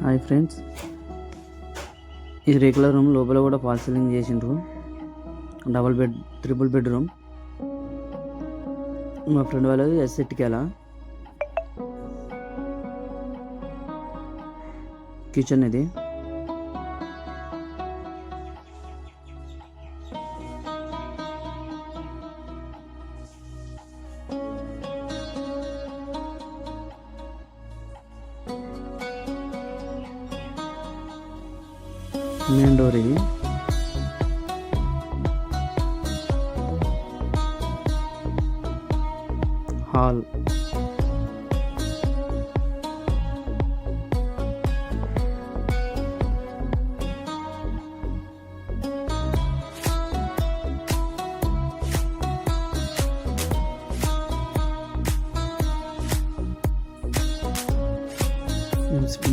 Hi friends, ఇది రేకుల room. లోపల కూడా ఫాల్ సీలింగ్ చేసిండ్రు. Double bed, triple bedroom. మా ఫ్రెండ్ వాళ్ళది ఎస్ఎట్కేలా. కిచెన్ ఇది. మెయిన్ డోర్ ఇది. హాల్.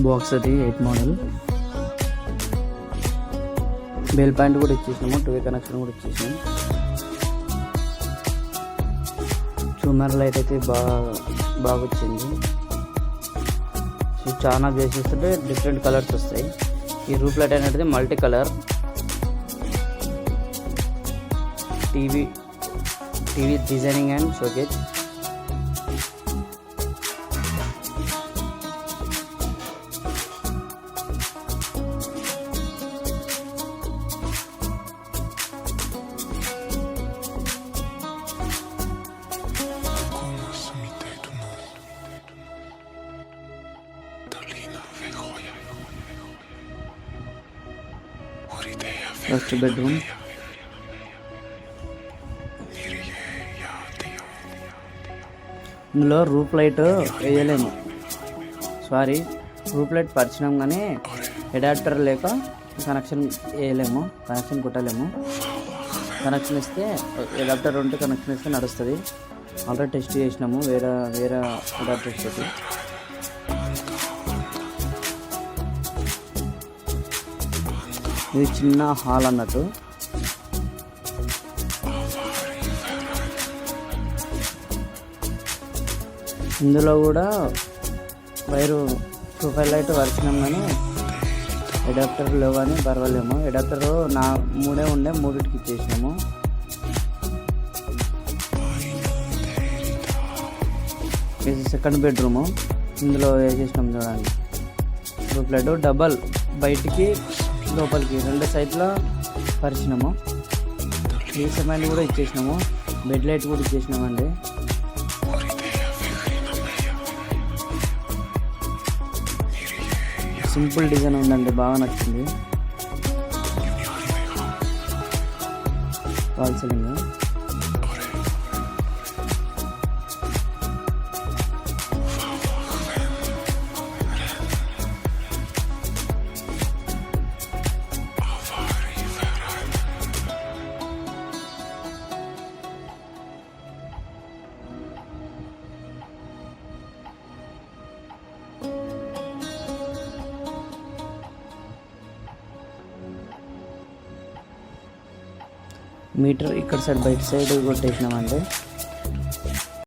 బాక్స్ అది 8 మోడల్. బెల్ పాయింట్ కూడా ఇచ్చేసినాము, 2 కనెక్షన్ కూడా ఇచ్చేసినాము. చూమర్ లైట్ అయితే బాగా వచ్చింది. స్విచ్ ఆన్ ఆఫ్ చేసేస్తుంటే డిఫరెంట్ కలర్స్ వస్తాయి. ఈ రూఫ్ లైట్ అనేది multi colour. TV designing and showcase. First bedroom. ఇందులో రూఫ్ లైట్ వేయలేము, సారీ రూఫ్ లైట్ పరిచినాం కానీ అడాప్టర్ లేక కనెక్షన్ వేయలేము, కనెక్షన్ కొట్టలేము. కనెక్షన్ ఇస్తే అడాప్టర్ ఉంటే కనెక్షన్ ఇస్తే నడుస్తుంది. ఆల్రెడీ టెస్ట్ చేసినాము వేరే అడాప్టర్స్ తోటి. ఇది చిన్న హాల్ అన్నట్టు. ఇందులో కూడా వైరు ప్రొఫైల్ లైట్ వరిచినాం కానీ అడాప్టర్ లేవు కానీ పర్వాలేము. అడాప్టర్ 3 ఉండే, 3కి ఇచ్చేసినాము. ఇది సెకండ్ బెడ్రూము. ఇందులో వేసేసినాం చూడండి. రూఫ్ లైట్ డబల్, బయటికి లోపలికి 2 సైడ్లో పరిచినాము. రీసెమెంట్ కూడా ఇచ్చేసినాము. బెడ్ లైట్ కూడా ఇచ్చేసినామండి. సింపుల్ డిజైన్ ఉందండి, బాగా నచ్చింది. Fall ceiling. మీటర్ ఇక్కడ సైడ్ బయట సైడ్ కొట్టేసినామంటే